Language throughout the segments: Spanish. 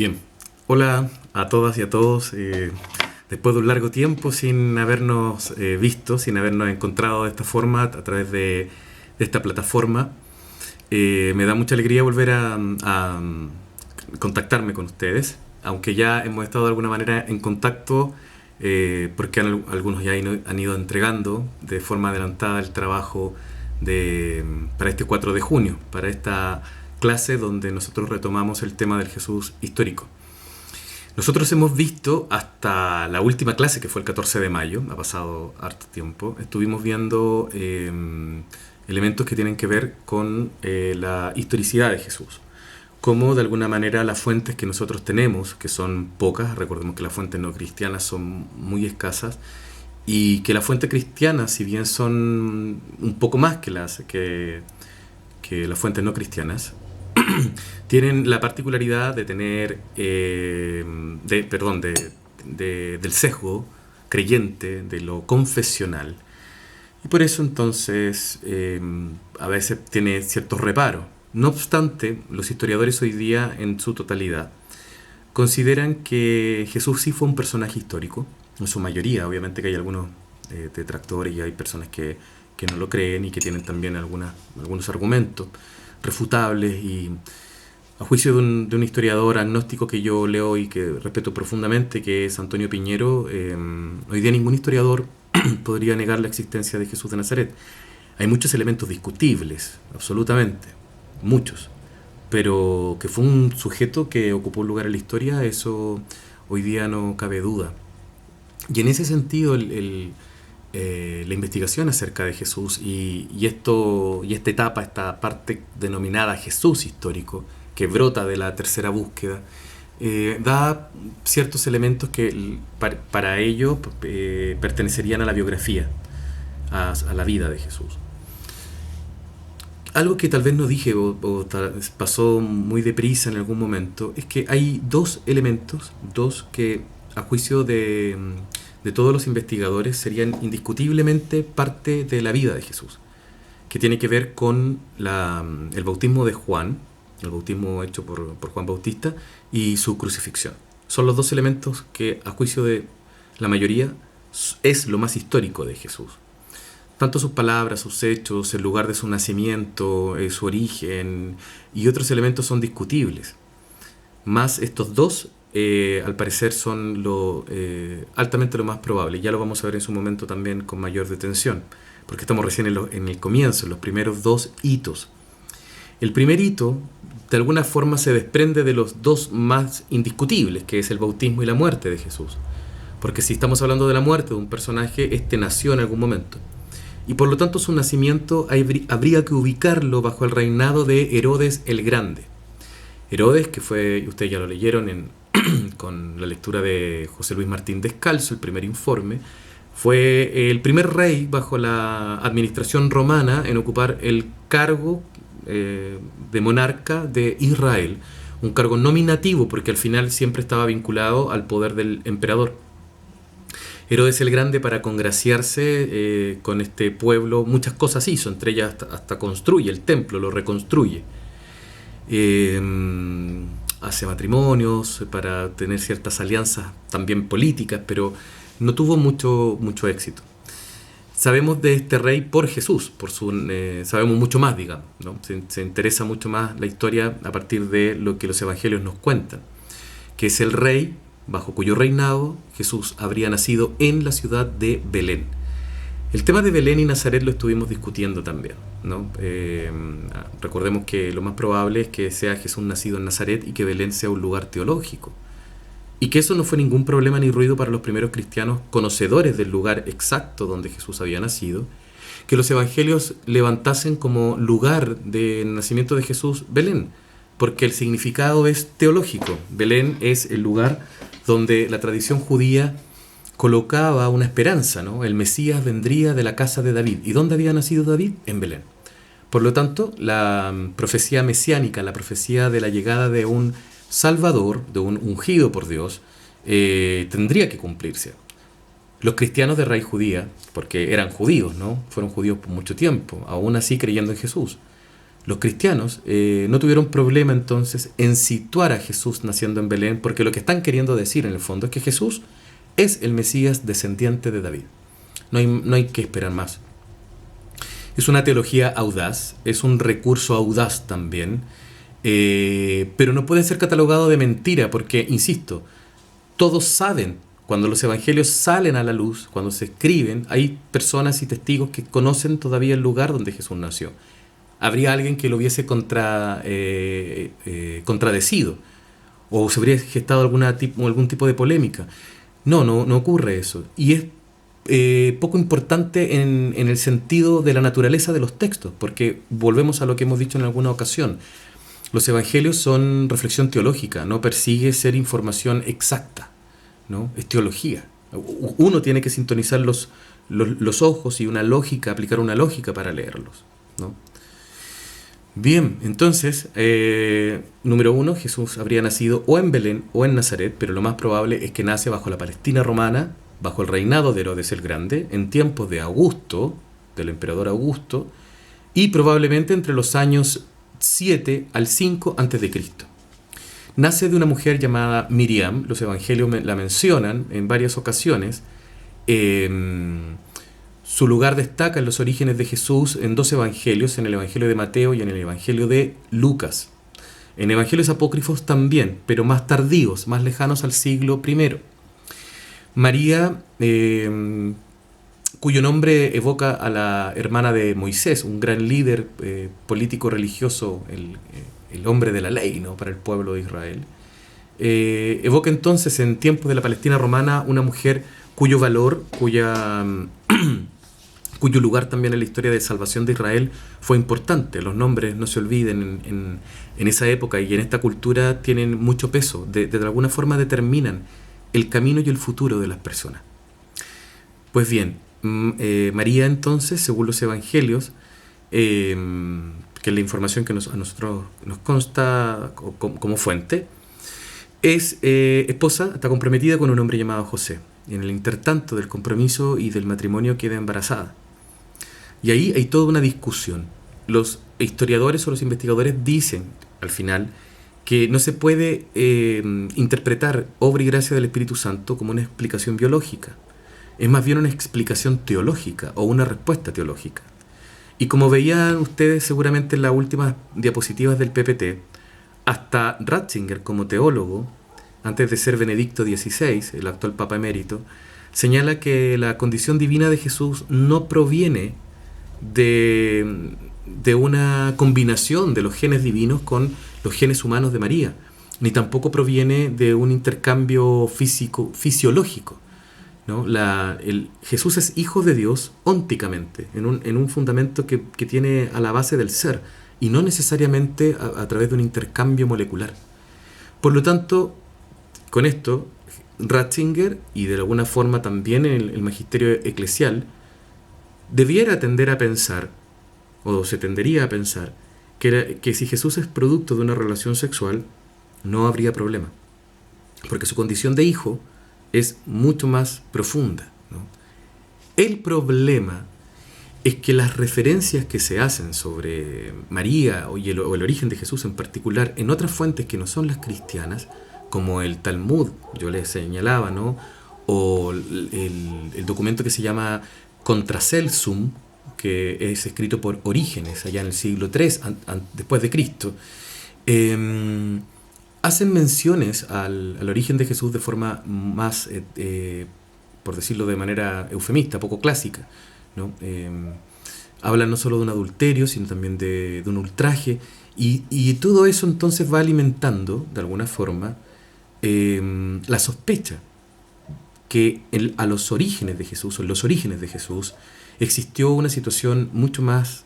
Bien, hola a todas y a todos. Después de un largo tiempo sin habernos visto, sin habernos encontrado de esta forma a través de esta plataforma, me da mucha alegría volver a contactarme con ustedes, aunque ya hemos estado de alguna manera en contacto porque algunos ya han ido entregando de forma adelantada el trabajo para este 4 de junio, para esta clase donde nosotros retomamos el tema del Jesús histórico. Nosotros hemos visto hasta la última clase, que fue el 14 de mayo, ha pasado harto tiempo, estuvimos viendo elementos que tienen que ver con la historicidad de Jesús. Cómo de alguna manera las fuentes que nosotros tenemos, que son pocas, recordemos que las fuentes no cristianas son muy escasas, y que las fuentes cristianas, si bien son un poco más que las fuentes no cristianas, tienen la particularidad de tener, del sesgo creyente, de lo confesional. Y por eso entonces a veces tiene ciertos reparos. No obstante, los historiadores hoy día en su totalidad consideran que Jesús sí fue un personaje histórico, en su mayoría. Obviamente que hay algunos detractores y hay personas que no lo creen y que tienen también algunos argumentos refutables, y a juicio de un historiador agnóstico que yo leo y que respeto profundamente, que es Antonio Piñero, hoy día ningún historiador podría negar la existencia de Jesús de Nazaret. Hay muchos elementos discutibles, absolutamente, muchos, pero que fue un sujeto que ocupó un lugar en la historia, eso hoy día no cabe duda. Y en ese sentido la investigación acerca de Jesús y esta etapa, esta parte denominada Jesús histórico, que brota de la tercera búsqueda, da ciertos elementos que para ello pertenecerían a la biografía, a la vida de Jesús. Algo que tal vez no dije o pasó muy deprisa en algún momento, es que hay dos elementos, que a juicio de todos los investigadores serían indiscutiblemente parte de la vida de Jesús, que tiene que ver con el bautismo de Juan, el bautismo hecho por Juan Bautista, y su crucifixión. Son los dos elementos que a juicio de la mayoría es lo más histórico de Jesús. Tanto sus palabras, sus hechos, el lugar de su nacimiento, su origen y otros elementos son discutibles. Más estos dos al parecer son altamente lo más probable. Ya lo vamos a ver en su momento también con mayor detención, porque estamos recién en el comienzo, en los primeros dos hitos. El primer hito de alguna forma se desprende de los dos más indiscutibles, que es el bautismo y la muerte de Jesús, porque si estamos hablando de la muerte de un personaje, este nació en algún momento, y por lo tanto su nacimiento habría que ubicarlo bajo el reinado de Herodes el Grande. Herodes, que fue, ustedes ya lo leyeron con la lectura de José Luis Martín Descalzo, el primer informe, fue el primer rey bajo la administración romana en ocupar el cargo de monarca de Israel, un cargo nominativo porque al final siempre estaba vinculado al poder del emperador. Herodes el Grande, para congraciarse con este pueblo, muchas cosas hizo, entre ellas hasta construye el templo, lo reconstruye. Hace matrimonios para tener ciertas alianzas también políticas, pero no tuvo mucho éxito. Sabemos de este rey por Jesús, sabemos mucho más, digamos, ¿no? Se interesa mucho más la historia a partir de lo que los evangelios nos cuentan, que es el rey bajo cuyo reinado Jesús habría nacido en la ciudad de Belén. El tema de Belén y Nazaret lo estuvimos discutiendo también, ¿no? Recordemos que lo más probable es que sea Jesús nacido en Nazaret y que Belén sea un lugar teológico. Y que eso no fue ningún problema ni ruido para los primeros cristianos conocedores del lugar exacto donde Jesús había nacido, que los evangelios levantasen como lugar de nacimiento de Jesús Belén, porque el significado es teológico. Belén es el lugar donde la tradición judía colocaba una esperanza, ¿no? El Mesías vendría de la casa de David. ¿Y dónde había nacido David? En Belén. Por lo tanto, la profecía mesiánica, la profecía de la llegada de un Salvador, de un ungido por Dios, tendría que cumplirse. Los cristianos de raíz judía, porque eran judíos, ¿no? Fueron judíos por mucho tiempo, aún así creyendo en Jesús. Los cristianos no tuvieron problema entonces en situar a Jesús naciendo en Belén, porque lo que están queriendo decir en el fondo es que Jesús es el Mesías descendiente de David. No hay que esperar más. Es una teología audaz, es un recurso audaz también, pero no puede ser catalogado de mentira porque, insisto, todos saben, cuando los evangelios salen a la luz, cuando se escriben, hay personas y testigos que conocen todavía el lugar donde Jesús nació. Habría alguien que lo hubiese contradecido o se habría gestado algún tipo de polémica. No ocurre eso. Y es poco importante en el sentido de la naturaleza de los textos, porque volvemos a lo que hemos dicho en alguna ocasión. Los evangelios son reflexión teológica, no persigue ser información exacta, ¿no? Es teología. Uno tiene que sintonizar los ojos y aplicar una lógica para leerlos, ¿no? Bien, entonces, número 1, Jesús habría nacido o en Belén o en Nazaret, pero lo más probable es que nace bajo la Palestina romana, bajo el reinado de Herodes el Grande, en tiempos de Augusto, del emperador Augusto, y probablemente entre los años 7 al 5 a.C. Nace de una mujer llamada Miriam, los evangelios la mencionan en varias ocasiones. Su lugar destaca en los orígenes de Jesús en dos evangelios, en el evangelio de Mateo y en el evangelio de Lucas. En evangelios apócrifos también, pero más tardíos, más lejanos al siglo I. María, cuyo nombre evoca a la hermana de Moisés, un gran líder político religioso, el hombre de la ley, ¿no?, para el pueblo de Israel. Evoca entonces en tiempos de la Palestina romana una mujer cuyo valor, cuyo lugar también en la historia de salvación de Israel fue importante. Los nombres, no se olviden, en esa época y en esta cultura tienen mucho peso, de alguna forma determinan el camino y el futuro de las personas. Pues bien, María entonces, según los evangelios, que es la información que a nosotros nos consta como fuente, es esposa, está comprometida con un hombre llamado José. Y en el intertanto del compromiso y del matrimonio queda embarazada. Y ahí hay toda una discusión. Los historiadores o los investigadores dicen, al final, que no se puede interpretar obra y gracia del Espíritu Santo como una explicación biológica. Es más bien una explicación teológica o una respuesta teológica. Y como veían ustedes seguramente en las últimas diapositivas del PPT, hasta Ratzinger como teólogo, antes de ser Benedicto XVI, el actual Papa Emérito, señala que la condición divina de Jesús no proviene de una combinación de los genes divinos con los genes humanos de María, ni tampoco proviene de un intercambio fisiológico, ¿no? Jesús es hijo de Dios ónticamente, en un fundamento que tiene a la base del ser, y no necesariamente a través de un intercambio molecular. Por lo tanto, con esto, Ratzinger, y de alguna forma también el magisterio eclesial, debiera tender a pensar, o se tendería a pensar, que si Jesús es producto de una relación sexual, no habría problema, porque su condición de hijo es mucho más profunda, ¿no? El problema es que las referencias que se hacen sobre María o el origen de Jesús en particular en otras fuentes que no son las cristianas, como el Talmud, yo les señalaba, ¿no?, o el documento que se llama Contra Celsum, que es escrito por Orígenes allá en el siglo III después de Cristo, hacen menciones al origen de Jesús de forma más, por decirlo de manera eufemista, poco clásica, ¿no? Hablan no solo de un adulterio, sino también de un ultraje, y todo eso entonces va alimentando, de alguna forma, la sospecha que a los orígenes de Jesús, o en los orígenes de Jesús, existió una situación mucho más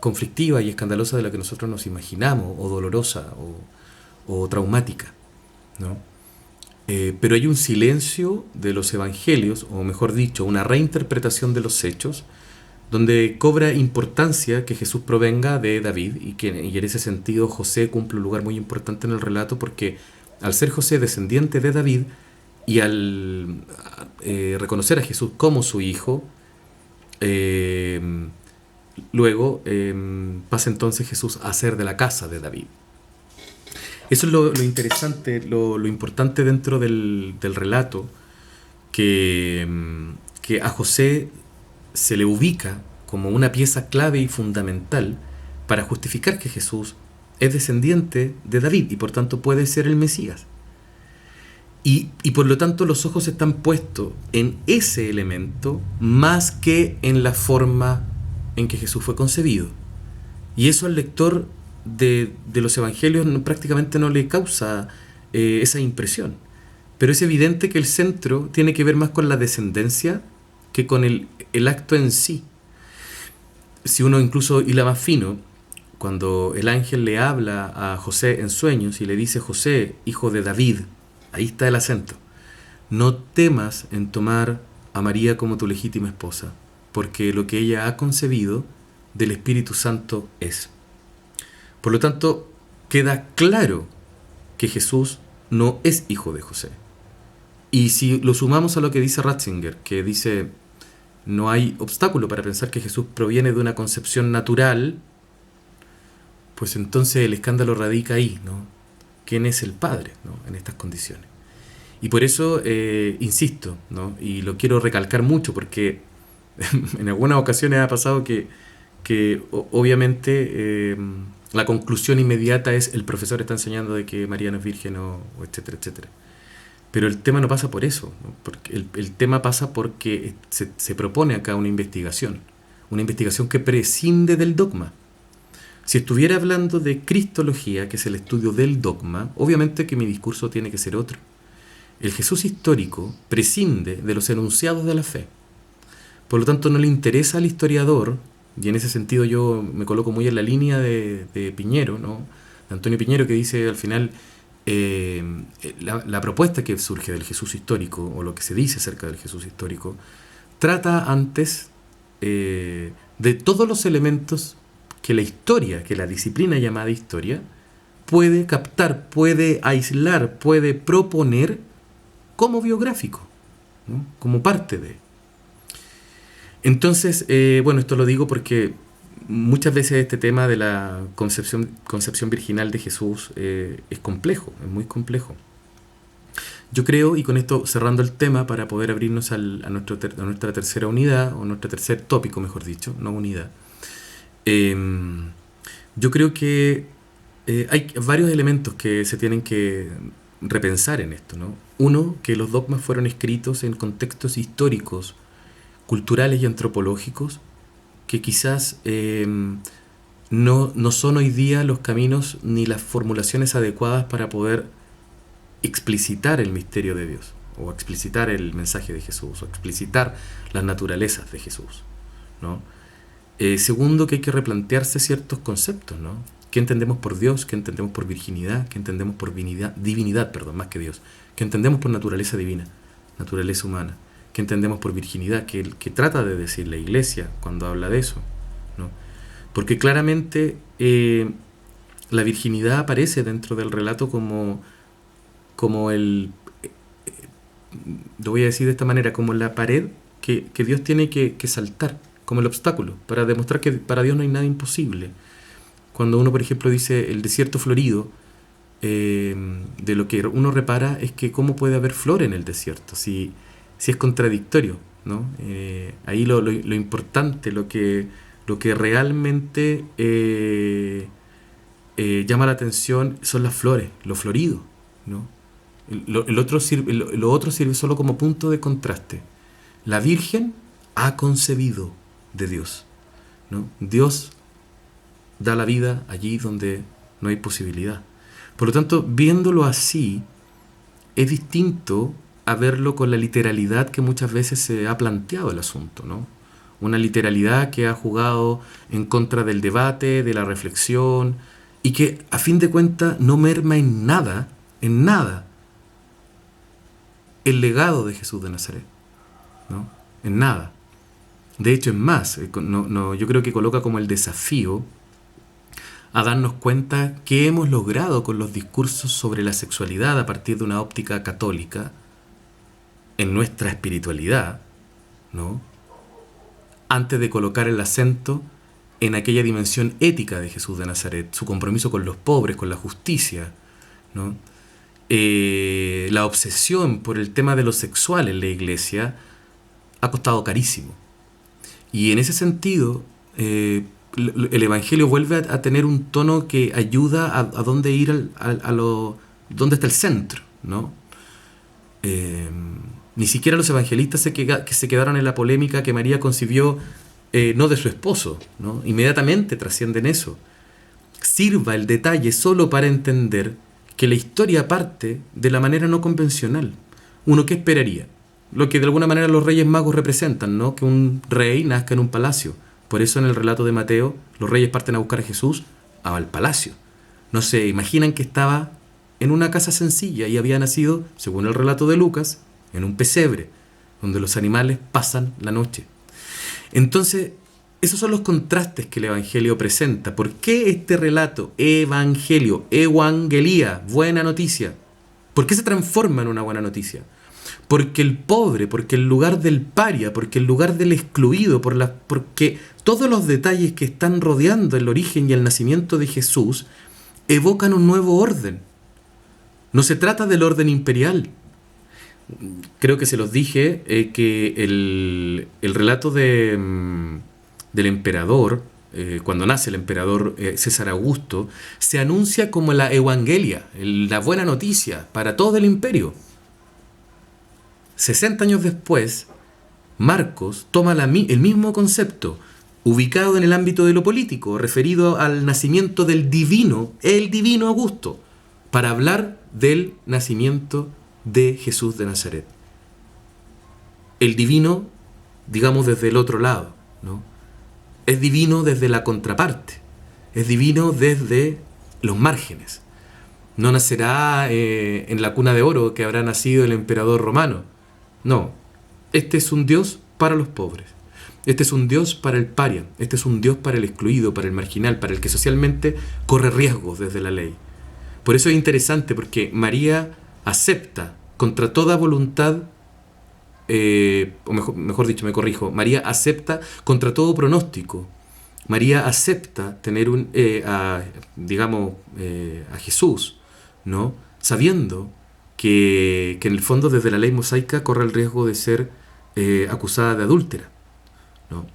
conflictiva y escandalosa de la que nosotros nos imaginamos, o dolorosa, o traumática, ¿no? Pero hay un silencio de los evangelios, o mejor dicho, una reinterpretación de los hechos, donde cobra importancia que Jesús provenga de David, y en ese sentido José cumple un lugar muy importante en el relato, porque al ser José descendiente de David, y al reconocer a Jesús como su hijo, luego pasa entonces Jesús a ser de la casa de David. Eso es lo interesante, lo importante dentro del relato, que a José se le ubica como una pieza clave y fundamental para justificar que Jesús es descendiente de David y por tanto puede ser el Mesías. Y por lo tanto los ojos están puestos en ese elemento más que en la forma en que Jesús fue concebido. Y eso al lector de los evangelios prácticamente no le causa esa impresión. Pero es evidente que el centro tiene que ver más con la descendencia que con el acto en sí. Si uno incluso hila más fino, cuando el ángel le habla a José en sueños y le dice: José, hijo de David, ahí está el acento, no temas en tomar a María como tu legítima esposa, porque lo que ella ha concebido del Espíritu Santo es. Por lo tanto, queda claro que Jesús no es hijo de José. Y si lo sumamos a lo que dice Ratzinger, que dice: no hay obstáculo para pensar que Jesús proviene de una concepción natural, pues entonces el escándalo radica ahí, ¿no? ¿Quién es el Padre, ¿no?, en estas condiciones? Y por eso insisto, ¿no?, y lo quiero recalcar mucho, porque en algunas ocasiones ha pasado que obviamente la conclusión inmediata es: el profesor está enseñando de que María no es virgen, o etcétera, etcétera. Pero el tema no pasa por eso, ¿no? Porque el tema pasa porque se propone acá una investigación que prescinde del dogma. Si estuviera hablando de cristología, que es el estudio del dogma, obviamente que mi discurso tiene que ser otro. El Jesús histórico prescinde de los enunciados de la fe. Por lo tanto, no le interesa al historiador, y en ese sentido yo me coloco muy en la línea de Piñero, ¿no?, de Antonio Piñero, que dice al final: la propuesta que surge del Jesús histórico, o lo que se dice acerca del Jesús histórico, trata antes de todos los elementos que la historia, que la disciplina llamada historia, puede captar, puede aislar, puede proponer como biográfico, ¿no?, como parte de. Entonces, bueno, esto lo digo porque muchas veces este tema de la concepción virginal de Jesús es complejo, es muy complejo. Yo creo, y con esto cerrando el tema para poder abrirnos a nuestra tercera unidad, o nuestro tercer tópico, mejor dicho, no unidad, yo creo que hay varios elementos que se tienen que repensar en esto, ¿no? Uno, que los dogmas fueron escritos en contextos históricos, culturales y antropológicos que quizás no son hoy día los caminos ni las formulaciones adecuadas para poder explicitar el misterio de Dios, o explicitar el mensaje de Jesús, o explicitar las naturalezas de Jesús, ¿no? Segundo, que hay que replantearse ciertos conceptos, ¿no? ¿Qué entendemos por Dios? ¿Qué entendemos por virginidad? ¿Qué entendemos por divinidad, más que Dios? ¿Qué entendemos por naturaleza divina, naturaleza humana? ¿Qué entendemos por virginidad? ¿Qué trata de decir la Iglesia cuando habla de eso, ¿no? Porque claramente la virginidad aparece dentro del relato como lo voy a decir de esta manera, como la pared que Dios tiene que saltar, como el obstáculo, para demostrar que para Dios no hay nada imposible. Cuando uno, por ejemplo, dice el desierto florido, de lo que uno repara es que cómo puede haber flor en el desierto, si es contradictorio, ¿no? Ahí lo importante, lo que realmente llama la atención son las flores, lo florido, ¿no? Lo otro sirve solo como punto de contraste. La Virgen ha concebido de Dios, ¿no? Dios da la vida allí donde no hay posibilidad. Por lo tanto, viéndolo así, es distinto a verlo con la literalidad que muchas veces se ha planteado el asunto, ¿no? Una literalidad que ha jugado en contra del debate, de la reflexión, y que a fin de cuentas no merma en nada, el legado de Jesús de Nazaret, ¿no? En nada. De hecho, es más, yo creo que coloca como el desafío a darnos cuenta que hemos logrado con los discursos sobre la sexualidad a partir de una óptica católica en nuestra espiritualidad, ¿no? Antes de colocar el acento en aquella dimensión ética de Jesús de Nazaret, su compromiso con los pobres, con la justicia, ¿no? La obsesión por el tema de lo sexual en la iglesia ha costado carísimo. Y en ese sentido, el Evangelio vuelve a tener un tono que ayuda a dónde ir, dónde está el centro, ¿no? Ni siquiera los evangelistas que se quedaron en la polémica que María concibió no de su esposo, ¿no? Inmediatamente trascienden eso. Sirva el detalle solo para entender que la historia parte de la manera no convencional. Uno, ¿qué esperaría? Lo que de alguna manera los reyes magos representan, ¿no? Que un rey nazca en un palacio. Por eso en el relato de Mateo, los reyes parten a buscar a Jesús al palacio. No se imaginan que estaba en una casa sencilla y había nacido, según el relato de Lucas, en un pesebre, donde los animales pasan la noche. Entonces, esos son los contrastes que el Evangelio presenta. ¿Por qué este relato, Evangelio, Evangelía, buena noticia? ¿Por qué se transforma en una buena noticia? Porque el pobre, porque el lugar del paria, porque el lugar del excluido, porque todos los detalles que están rodeando el origen y el nacimiento de Jesús evocan un nuevo orden. No se trata del orden imperial. Creo que se los dije que el relato del emperador, cuando nace el emperador César Augusto, se anuncia como la Evangelia, la buena noticia para todo el imperio. 60 años después, Marcos toma el mismo concepto, ubicado en el ámbito de lo político, referido al nacimiento del divino, el divino Augusto, para hablar del nacimiento de Jesús de Nazaret. El divino, digamos, desde el otro lado, ¿no? Es divino desde la contraparte, es divino desde los márgenes. No nacerá en la cuna de oro que habrá nacido el emperador romano. No, este es un Dios para los pobres. Este es un Dios para el paria. Este es un Dios para el excluido, para el marginal, para el que socialmente corre riesgos desde la ley. Por eso es interesante, porque María acepta contra toda voluntad, o mejor dicho, me corrijo, María acepta contra todo pronóstico. María acepta tener a Jesús, ¿no? Sabiendo que en el fondo desde la ley mosaica corre el riesgo de ser acusada de adúltera, ¿no?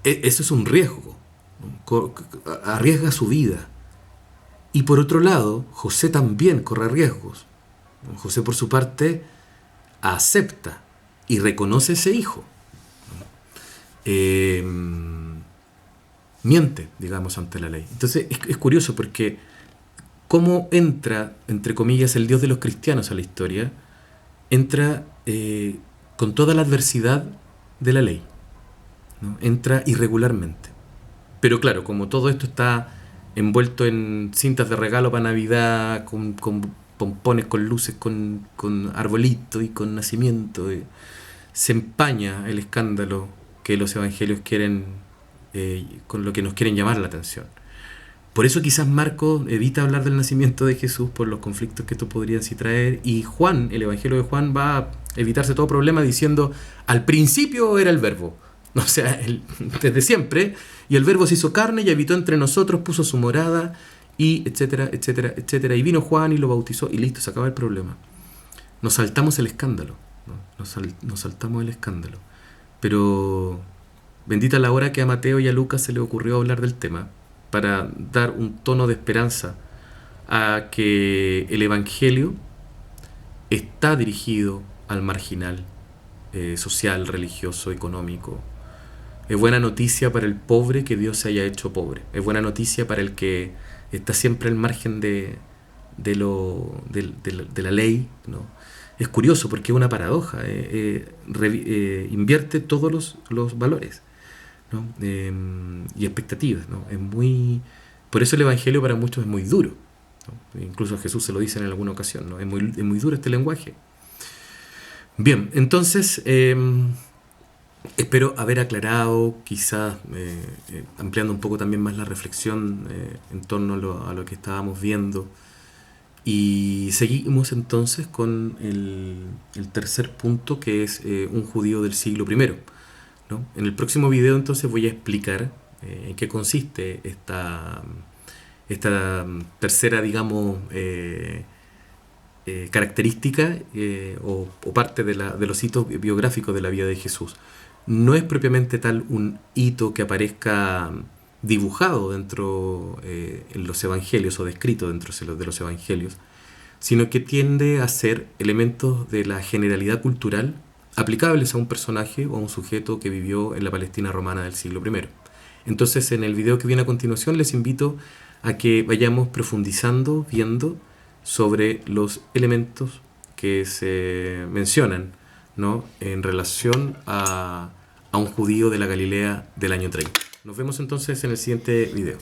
Eso es un riesgo, ¿no? Arriesga su vida. Y por otro lado, José también corre riesgos. José, por su parte, acepta y reconoce ese hijo. Miente, digamos, ante la ley. Entonces es curioso porque cómo entra, entre comillas, el Dios de los cristianos a la historia, entra con toda la adversidad de la ley, ¿no? Entra irregularmente. Pero claro, como todo esto está envuelto en cintas de regalo para Navidad, con pompones, con luces, con arbolitos y con nacimiento, se empaña el escándalo que los evangelios quieren, con lo que nos quieren llamar la atención. Por eso quizás Marcos evita hablar del nacimiento de Jesús por los conflictos que esto podría en sí traer, y Juan, el Evangelio de Juan, va a evitarse todo problema diciendo: al principio era el verbo, o sea, desde siempre, y el verbo se hizo carne y habitó entre nosotros, puso su morada, y etcétera, etcétera, etcétera, y vino Juan y lo bautizó, y listo, se acaba el problema. Nos saltamos el escándalo, ¿no? Nos saltamos el escándalo. Pero bendita la hora que a Mateo y a Lucas se le ocurrió hablar del tema, para dar un tono de esperanza a que el Evangelio está dirigido al marginal, social, religioso, económico. Es buena noticia para el pobre que Dios se haya hecho pobre. Es buena noticia para el que está siempre al margen de la ley, ¿no? Es curioso porque es una paradoja. Invierte todos los valores, ¿no? Y expectativas, ¿no? Por eso el Evangelio para muchos es muy duro, ¿no? Incluso Jesús se lo dice en alguna ocasión, ¿no? Es muy duro este lenguaje. Bien, entonces espero haber aclarado, quizás ampliando un poco también más la reflexión en torno a lo que estábamos viendo. Y seguimos entonces con el tercer punto, que es un judío del siglo I. ¿no? En el próximo video entonces voy a explicar en qué consiste esta tercera, digamos, característica o parte de los hitos biográficos de la vida de Jesús. No es propiamente tal un hito que aparezca dibujado dentro en los evangelios o descrito dentro de los evangelios, sino que tiende a ser elementos de la generalidad cultural aplicables a un personaje o a un sujeto que vivió en la Palestina romana del siglo I. Entonces, en el video que viene a continuación les invito a que vayamos profundizando, viendo sobre los elementos que se mencionan, ¿no?, en relación a un judío de la Galilea del año 30. Nos vemos entonces en el siguiente video.